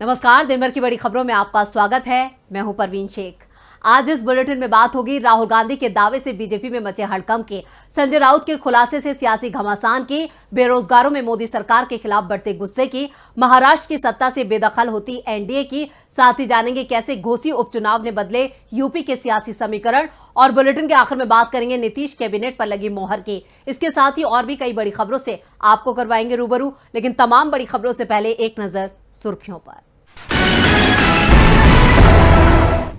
नमस्कार, दिन भर की बड़ी खबरों में आपका स्वागत है। मैं हूं परवीन शेख। आज इस बुलेटिन में बात होगी राहुल गांधी के दावे से बीजेपी में मचे हड़कंप के, संजय राउत के खुलासे से सियासी घमासान की, बेरोजगारों में मोदी सरकार के खिलाफ बढ़ते गुस्से की, महाराष्ट्र की सत्ता से बेदखल होती एनडीए की, साथ ही जानेंगे कैसे घोसी उपचुनाव ने बदले यूपी के सियासी समीकरण। और बुलेटिन के आखिर में बात करेंगे नीतीश कैबिनेट पर लगी मोहर की। इसके साथ ही और भी कई बड़ी खबरों से आपको करवाएंगे रूबरू, लेकिन तमाम बड़ी खबरों से पहले एक नजर सुर्खियों पर।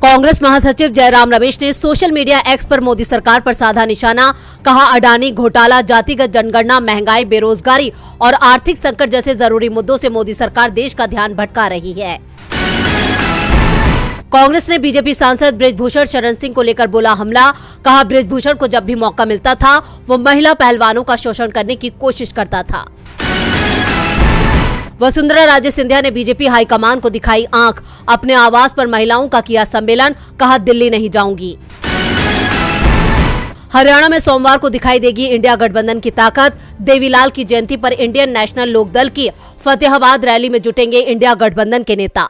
कांग्रेस महासचिव जयराम रमेश ने सोशल मीडिया एक्स पर मोदी सरकार पर साधा निशाना। कहा, अडानी घोटाला, जातिगत जनगणना, महंगाई, बेरोजगारी और आर्थिक संकट जैसे जरूरी मुद्दों से मोदी सरकार देश का ध्यान भटका रही है। कांग्रेस ने बीजेपी सांसद बृजभूषण शरण सिंह को लेकर बोला हमला। कहा, बृजभूषण को जब भी मौका मिलता था वो महिला पहलवानों का शोषण करने की कोशिश करता था। वसुंधरा राजे सिंधिया ने बीजेपी हाईकमान को दिखाई आंख। अपने आवास पर महिलाओं का किया सम्मेलन। कहा, दिल्ली नहीं जाऊंगी। हरियाणा में सोमवार को दिखाई देगी इंडिया गठबंधन की ताकत। देवीलाल की जयंती पर इंडियन नेशनल लोकदल की फतेहाबाद रैली में जुटेंगे इंडिया गठबंधन के नेता।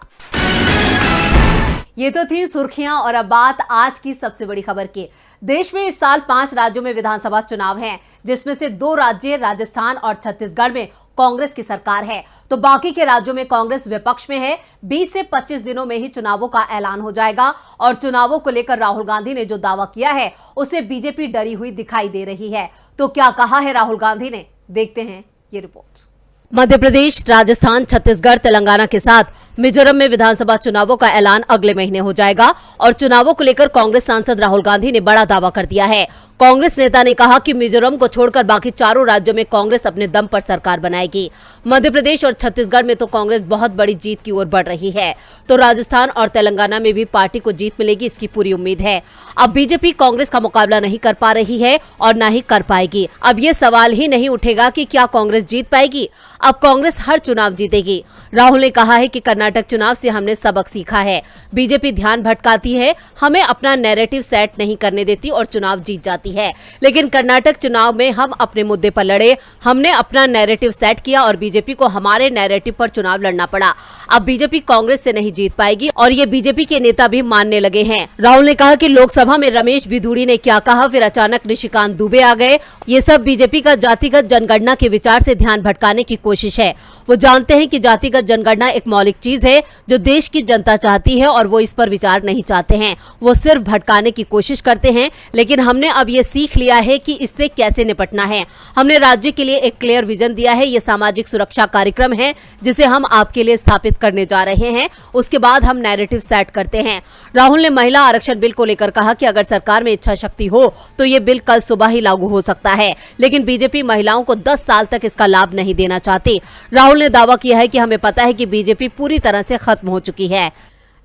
ये तो थी सुर्खियां और अब बात आज की सबसे बड़ी खबर की। देश में इस साल 5 राज्यों में विधानसभा चुनाव हैं, जिसमें से 2 राज्य राजस्थान और छत्तीसगढ़ में कांग्रेस की सरकार है, तो बाकी के राज्यों में कांग्रेस विपक्ष में है। 20 से 25 दिनों में ही चुनावों का ऐलान हो जाएगा और चुनावों को लेकर राहुल गांधी ने जो दावा किया है उसे बीजेपी डरी हुई दिखाई दे रही है। तो क्या कहा है राहुल गांधी ने, देखते हैं ये रिपोर्ट। मध्य प्रदेश, राजस्थान, छत्तीसगढ़, तेलंगाना के साथ मिजोरम में विधानसभा चुनावों का ऐलान अगले महीने हो जाएगा और चुनावों को लेकर कांग्रेस सांसद राहुल गांधी ने बड़ा दावा कर दिया है। कांग्रेस नेता ने कहा कि मिजोरम को छोड़कर बाकी 4 राज्यों में कांग्रेस अपने दम पर सरकार बनाएगी। मध्य प्रदेश और छत्तीसगढ़ में तो कांग्रेस बहुत बड़ी जीत की ओर बढ़ रही है, तो राजस्थान और तेलंगाना में भी पार्टी को जीत मिलेगी, इसकी पूरी उम्मीद है। अब बीजेपी कांग्रेस का मुकाबला नहीं कर पा रही है और न ही कर पाएगी। अब ये सवाल ही नहीं उठेगा कि क्या कांग्रेस जीत पाएगी। अब कांग्रेस हर चुनाव जीतेगी। राहुल ने कहा है कि कर्नाटक चुनाव से हमने सबक सीखा है। बीजेपी ध्यान भटकाती है, हमें अपना नैरेटिव सेट नहीं करने देती और चुनाव जीत जाती है। लेकिन कर्नाटक चुनाव में हम अपने मुद्दे पर लड़े, हमने अपना नैरेटिव सेट किया और बीजेपी को हमारे नैरेटिव पर चुनाव लड़ना पड़ा। अब बीजेपी कांग्रेस से नहीं जीत पाएगी और ये बीजेपी के नेता भी मानने लगे हैं। राहुल ने कहा कि लोकसभा में रमेश बिधूड़ी ने क्या कहा, फिर अचानक निशिकांत दुबे आ गए। ये सब बीजेपी का जातिगत जनगणना के विचार से ध्यान भटकाने की कोशिश है। वो जानते हैं कि जातिगत जनगणना एक मौलिक चीज है जो देश की जनता चाहती है और वो इस पर विचार नहीं चाहते हैं। वो सिर्फ भटकाने की कोशिश करते हैं। लेकिन हमने अब ये सीख लिया है कि इससे कैसे निपटना है। हमने राज्य के लिए एक क्लियर विजन दिया है। ये सामाजिक सुरक्षा कार्यक्रम है जिसे हम आपके लिए स्थापित करने जा रहे हैं। उसके बाद हम नैरेटिव सेट करते हैं। राहुल ने महिला आरक्षण बिल को लेकर कहा कि अगर सरकार में इच्छा शक्ति हो तो ये बिल कल सुबह ही लागू हो सकता है, लेकिन बीजेपी महिलाओं को 10 साल तक इसका लाभ नहीं देना चाहती। राहुल ने दावा किया है कि हमें पता है कि बीजेपी पूरी तरह से खत्म हो चुकी है।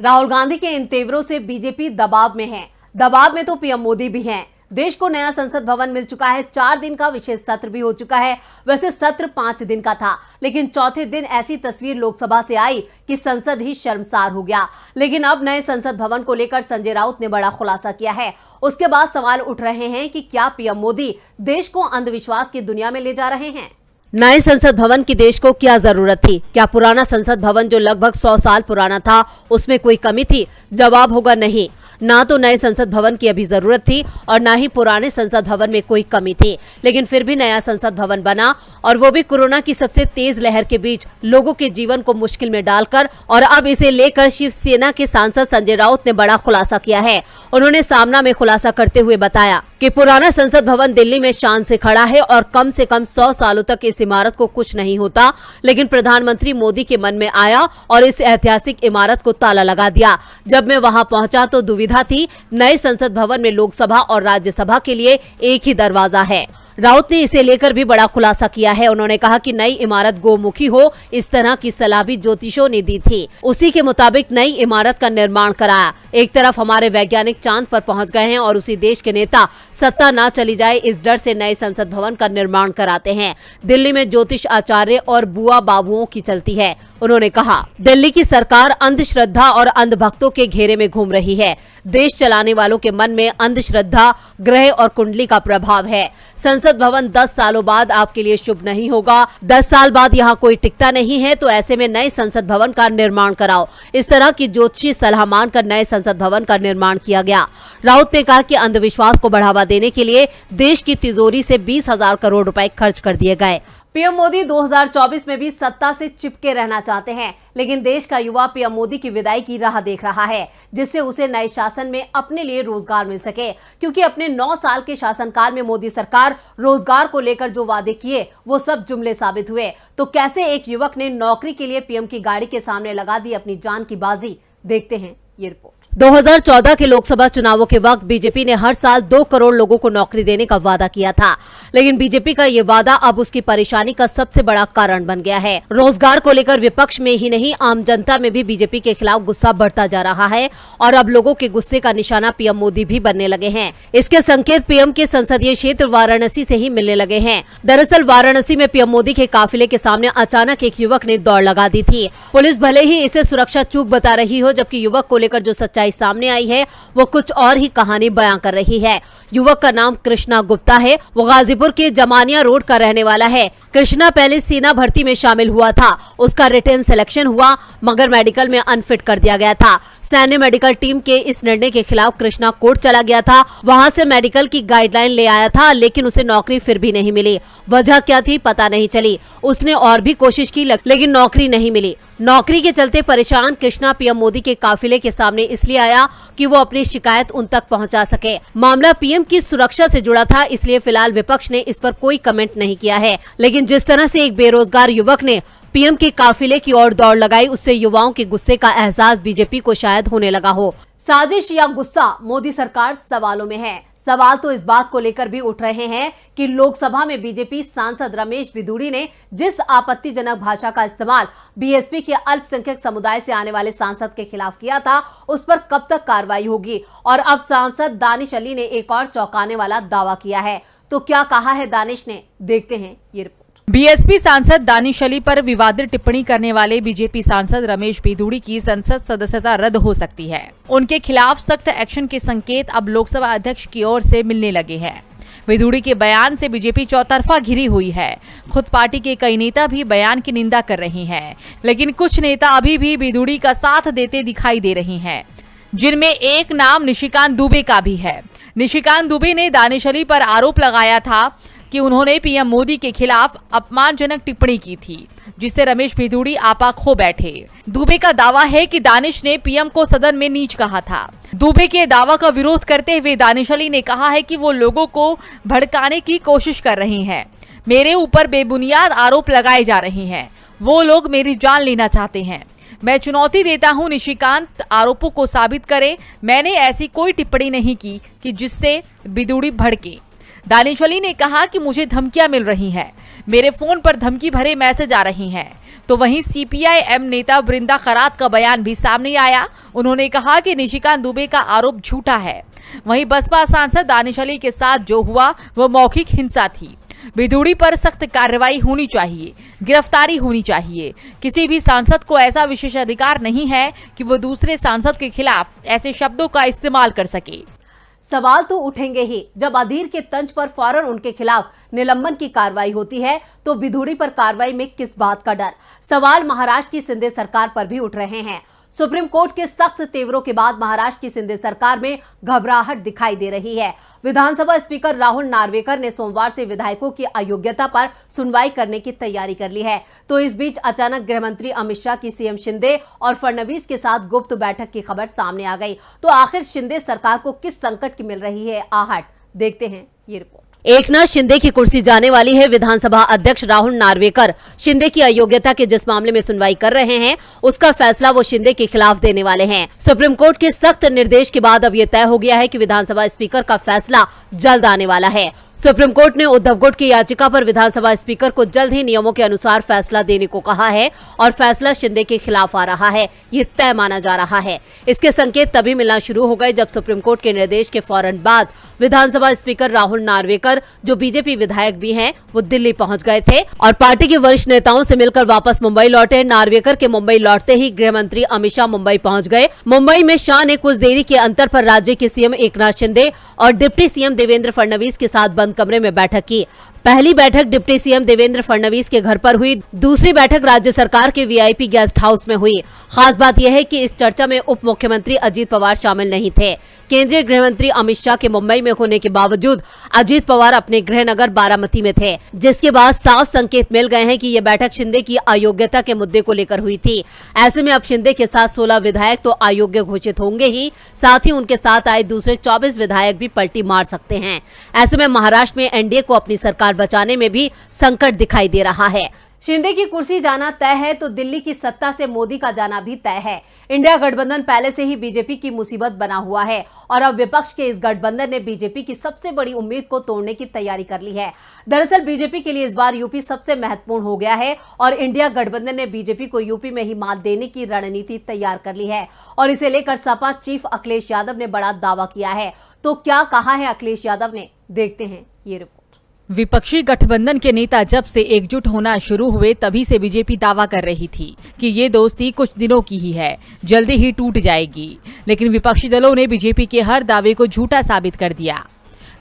राहुल गांधी के इन तेवरों से बीजेपी दबाव में है। दबाव में तो पीएम मोदी भी हैं। देश को नया संसद भवन मिल चुका है। 4 दिन का विशेष सत्र भी हो चुका है। वैसे सत्र 5 दिन का था, लेकिन चौथे दिन ऐसी तस्वीर लोकसभा से आई कि संसद ही शर्मसार हो गया। लेकिन अब नए संसद भवन को लेकर संजय राउत ने बड़ा खुलासा किया है। उसके बाद सवाल उठ रहे हैं कि क्या पीएम मोदी देश को अंधविश्वास की दुनिया में ले जा रहे हैं। नए संसद भवन की देश को क्या जरूरत थी? क्या पुराना संसद भवन जो लगभग 100 साल पुराना था उसमें कोई कमी थी? जवाब होगा नहीं। ना तो नए संसद भवन की अभी जरूरत थी और ना ही पुराने संसद भवन में कोई कमी थी। लेकिन फिर भी नया संसद भवन बना और वो भी कोरोना की सबसे तेज लहर के बीच लोगों के जीवन को मुश्किल में डालकर। और अब इसे लेकर शिवसेना के सांसद संजय राउत ने बड़ा खुलासा किया है। उन्होंने सामना में खुलासा करते हुए बताया कि पुराना संसद भवन दिल्ली में शान से खड़ा है और कम से कम 100 सालों तक इस इमारत को कुछ नहीं होता, लेकिन प्रधानमंत्री मोदी के मन में आया और इस ऐतिहासिक इमारत को ताला लगा दिया। जब मैं वहां पहुंचा तो दुविधा थी। नए संसद भवन में लोकसभा और राज्यसभा के लिए एक ही दरवाजा है। राउत ने इसे लेकर भी बड़ा खुलासा किया है। उन्होंने कहा कि नई इमारत गोमुखी हो, इस तरह की सलाह भी ज्योतिषों ने दी थी। उसी के मुताबिक नई इमारत का निर्माण कराया। एक तरफ हमारे वैज्ञानिक चांद पर पहुंच गए हैं और उसी देश के नेता सत्ता ना चली जाए इस डर से नए संसद भवन का निर्माण कराते हैं। दिल्ली में ज्योतिष आचार्य और बुआ बाबुओं की चलती है। उन्होंने कहा, दिल्ली की सरकार अंधश्रद्धा और अंधभक्तों के घेरे में घूम रही है। देश चलाने वालों के मन में अंधश्रद्धा, ग्रह और कुंडली का प्रभाव है। संसद भवन 10 सालों बाद आपके लिए शुभ नहीं होगा। 10 साल बाद यहाँ कोई टिकता नहीं है, तो ऐसे में नए संसद भवन का निर्माण कराओ। इस तरह की ज्योतिषी सलाह मानकर नए संसद भवन का निर्माण किया गया। राउत ने कहा कि अंधविश्वास को बढ़ावा देने के लिए देश की तिजोरी से 20,000 करोड़ रुपए खर्च कर दिए गए। पीएम मोदी 2024 में भी सत्ता से चिपके रहना चाहते हैं, लेकिन देश का युवा पीएम मोदी की विदाई की राह देख रहा है, जिससे उसे नए शासन में अपने लिए रोजगार मिल सके। क्योंकि अपने 9 साल के शासनकाल में मोदी सरकार रोजगार को लेकर जो वादे किए वो सब जुमले साबित हुए। तो कैसे एक युवक ने नौकरी के लिए पीएम की गाड़ी के सामने लगा दी अपनी जान की बाजी, देखते हैं ये रिपोर्ट। 2014 के लोकसभा चुनावों के वक्त बीजेपी ने हर साल 2 करोड़ लोगों को नौकरी देने का वादा किया था, लेकिन बीजेपी का ये वादा अब उसकी परेशानी का सबसे बड़ा कारण बन गया है। रोजगार को लेकर विपक्ष में ही नहीं, आम जनता में भी बीजेपी के खिलाफ गुस्सा बढ़ता जा रहा है और अब लोगों के गुस्से का निशाना पीएम मोदी भी बनने लगे हैं। इसके संकेत पीएम के संसदीय क्षेत्र वाराणसी से ही मिलने लगे हैं। दरअसल वाराणसी में पीएम मोदी के काफिले के सामने अचानक एक युवक ने दौड़ लगा दी थी। पुलिस भले ही इसे सुरक्षा चूक बता रही हो, जबकि युवक को लेकर जो सच्चाई सामने आई है वो कुछ और ही कहानी बयां कर रही है। युवक का नाम कृष्णा गुप्ता है। वो गाजीपुर के जमानिया रोड का रहने वाला है। कृष्णा पहले सेना भर्ती में शामिल हुआ था। उसका रिटर्न सिलेक्शन हुआ, मगर मेडिकल में अनफिट कर दिया गया था। सैन्य मेडिकल टीम के इस निर्णय के खिलाफ कृष्णा कोर्ट चला गया था। वहां से मेडिकल की गाइडलाइन ले आया था, लेकिन उसे नौकरी फिर भी नहीं मिली। वजह क्या थी पता नहीं चली। उसने और भी कोशिश की, लेकिन नौकरी नहीं मिली। नौकरी के चलते परेशान कृष्णा पीएम मोदी के काफिले के सामने इसलिए आया कि वो अपनी शिकायत उन तक पहुंचा सके। मामला पीएम की सुरक्षा से जुड़ा था, इसलिए फिलहाल विपक्ष ने इस पर कोई कमेंट नहीं किया है। लेकिन जिस तरह से एक बेरोजगार युवक ने पीएम के काफिले की ओर दौड़ लगाई, उससे युवाओं के गुस्से का एहसास बीजेपी को शायद होने लगा हो। साजिश या गुस्सा, मोदी सरकार सवालों में है। सवाल तो इस बात को लेकर भी उठ रहे हैं कि लोकसभा में बीजेपी सांसद रमेश बिधूड़ी ने जिस आपत्तिजनक भाषा का इस्तेमाल बीएसपी के अल्पसंख्यक समुदाय से आने वाले सांसद के खिलाफ किया था, उस पर कब तक कार्रवाई होगी। और अब सांसद दानिश अली ने एक और चौंकाने वाला दावा किया है। तो क्या कहा है दानिश ने, देखते हैं ये रिपोर्ट। बीएसपी सांसद दानिश अली पर विवादित टिप्पणी करने वाले बीजेपी सांसद रमेश बिधूड़ी की संसद सदस्यता रद्द हो सकती है। उनके खिलाफ सख्त एक्शन के संकेत अब लोकसभा अध्यक्ष की ओर से मिलने लगे हैं। बिधूड़ी के बयान से बीजेपी चौतरफा घिरी हुई है। खुद पार्टी के कई नेता भी बयान की निंदा कर रहे हैं, लेकिन कुछ नेता अभी भी बिधूड़ी का साथ देते दिखाई दे रहे हैं, जिनमें एक नाम निशिकांत दुबे का भी है। निशिकांत दुबे ने दानिश अली पर आरोप लगाया था कि उन्होंने पीएम मोदी के खिलाफ अपमानजनक टिप्पणी की थी, जिससे रमेश बिधूड़ी आपा खो बैठे। दुबे का दावा है कि दानिश ने पीएम को सदन में नीच कहा था। दुबे के दावा का विरोध करते हुए दानिश अली ने कहा है कि वो लोगों को भड़काने की कोशिश कर रहे हैं। मेरे ऊपर बेबुनियाद आरोप लगाए जा रहे हैं। वो लोग मेरी जान लेना चाहते हैं। मैं चुनौती देता हूं, निशिकांत आरोपों को साबित करें। मैंने ऐसी कोई टिप्पणी नहीं की कि जिससे बिधूड़ी भड़के। दानिश अली ने कहा कि मुझे धमकियां मिल रही हैं, मेरे फोन पर धमकी भरे मैसेज आ रही हैं। तो वहीं सीपीआई-एम नेता बृंदा खरात का बयान भी सामने आया। उन्होंने कहा कि निशिकांत दुबे का आरोप झूठा है। वहीं बसपा सांसद दानिश अली के साथ जो हुआ वो मौखिक हिंसा थी। बिधूड़ी पर सख्त कार्रवाई होनी चाहिए, गिरफ्तारी होनी चाहिए। किसी भी सांसद को ऐसा विशेषाधिकार नहीं है कि वो दूसरे सांसद के खिलाफ ऐसे शब्दों का इस्तेमाल कर सके। सवाल तो उठेंगे ही। जब अधीर के तंज पर फौरन उनके खिलाफ निलंबन की कार्रवाई होती है, तो बिधूड़ी पर कार्रवाई में किस बात का डर? सवाल महाराष्ट्र की शिंदे सरकार पर भी उठ रहे हैं। सुप्रीम कोर्ट के सख्त तेवरों के बाद महाराष्ट्र की शिंदे सरकार में घबराहट दिखाई दे रही है। विधानसभा स्पीकर राहुल नार्वेकर ने सोमवार से विधायकों की अयोग्यता पर सुनवाई करने की तैयारी कर ली है। तो इस बीच अचानक गृहमंत्री अमित शाह की सीएम शिंदे और फडणवीस के साथ गुप्त बैठक की खबर सामने आ गई। तो आखिर शिंदे सरकार को किस संकट की मिल रही है आहट, देखते हैं ये रिपोर्ट। एकनाथ शिंदे की कुर्सी जाने वाली है। विधानसभा अध्यक्ष राहुल नार्वेकर शिंदे की अयोग्यता के जिस मामले में सुनवाई कर रहे हैं, उसका फैसला वो शिंदे के खिलाफ देने वाले हैं। सुप्रीम कोर्ट के सख्त निर्देश के बाद अब ये तय हो गया है कि विधानसभा स्पीकर का फैसला जल्द आने वाला है। सुप्रीम कोर्ट ने उद्धव गुट की याचिका पर विधानसभा स्पीकर को जल्द ही नियमों के अनुसार फैसला देने को कहा है और फैसला शिंदे के खिलाफ आ रहा है, ये तय माना जा रहा है। इसके संकेत तभी मिलना शुरू हो गए जब सुप्रीम कोर्ट के निर्देश के फौरन बाद विधानसभा स्पीकर राहुल नार्वेकर, जो बीजेपी विधायक भी हैं, वो दिल्ली पहुंच गए थे और पार्टी के वरिष्ठ नेताओं से मिलकर वापस मुंबई लौटे। नार्वेकर के मुंबई लौटते ही गृह मंत्री अमित शाह मुंबई पहुंच गए। मुंबई में शाह ने कुछ देरी के अंतर पर राज्य के सीएम एकनाथ शिंदे और डिप्टी सीएम देवेंद्र फडणवीस के साथ बंद कमरे में बैठक की। पहली बैठक डिप्टी सीएम देवेंद्र फडणवीस के घर पर हुई, दूसरी बैठक राज्य सरकार के वीआईपी गेस्ट हाउस में हुई। खास बात यह है कि इस चर्चा में उप मुख्यमंत्री अजीत पवार शामिल नहीं थे। केंद्रीय गृह मंत्री अमित शाह के मुंबई में होने के बावजूद अजीत पवार अपने गृहनगर बारामती में थे, जिसके बाद साफ संकेत मिल गए हैं कि यह बैठक शिंदे की अयोग्यता के मुद्दे को लेकर हुई थी। ऐसे में अब शिंदे के साथ 16 विधायक तो अयोग्य घोषित होंगे ही, साथ ही उनके साथ आए दूसरे 24 विधायक भी पलटी मार सकते हैं। ऐसे में महाराष्ट्र में एनडीए को अपनी सरकार बचाने में भी संकट दिखाई दे रहा है। शिंदे की कुर्सी जाना तय है तो दिल्ली की सत्ता से मोदी का जाना भी तय है। इंडिया गठबंधन पहले से ही बीजेपी की मुसीबत बना हुआ है और अब विपक्ष के इस गठबंधन ने बीजेपी की सबसे बड़ी उम्मीद को तोड़ने की तैयारी कर ली है। दरअसल बीजेपी के लिए इस बार यूपी सबसे महत्वपूर्ण हो गया है और इंडिया गठबंधन ने बीजेपी को यूपी में ही मात देने की रणनीति तैयार कर ली है और इसे लेकर सपा चीफ अखिलेश यादव ने बड़ा दावा किया है। तो क्या कहा है अखिलेश यादव ने, देखते हैं ये रिपोर्ट। विपक्षी गठबंधन के नेता जब से एकजुट होना शुरू हुए तभी से बीजेपी दावा कर रही थी कि ये दोस्ती कुछ दिनों की ही है, जल्दी ही टूट जाएगी। लेकिन विपक्षी दलों ने बीजेपी के हर दावे को झूठा साबित कर दिया।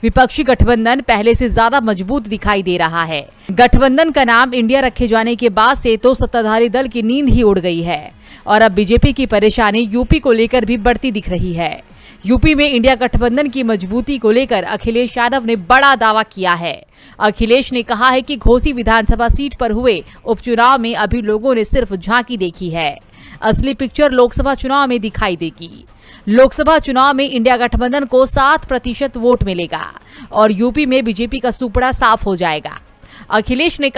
विपक्षी गठबंधन पहले से ज्यादा मजबूत दिखाई दे रहा है। गठबंधन का नाम इंडिया रखे जाने के बाद से तो सत्ताधारी दल की नींद ही उड़ गई है और अब बीजेपी की परेशानी यूपी को लेकर भी बढ़ती दिख रही है। यूपी में इंडिया गठबंधन की मजबूती को लेकर अखिलेश यादव ने बड़ा दावा किया है। अखिलेश ने कहा है कि घोसी विधानसभा सीट पर हुए उपचुनाव में अभी लोगों ने सिर्फ झांकी देखी है, असली पिक्चर लोकसभा चुनाव में दिखाई देगी। लोकसभा चुनाव में इंडिया गठबंधन को 7% वोट मिलेगा और यूपी में बीजेपी का सुपड़ा साफ हो जाएगा। अखिलेश ने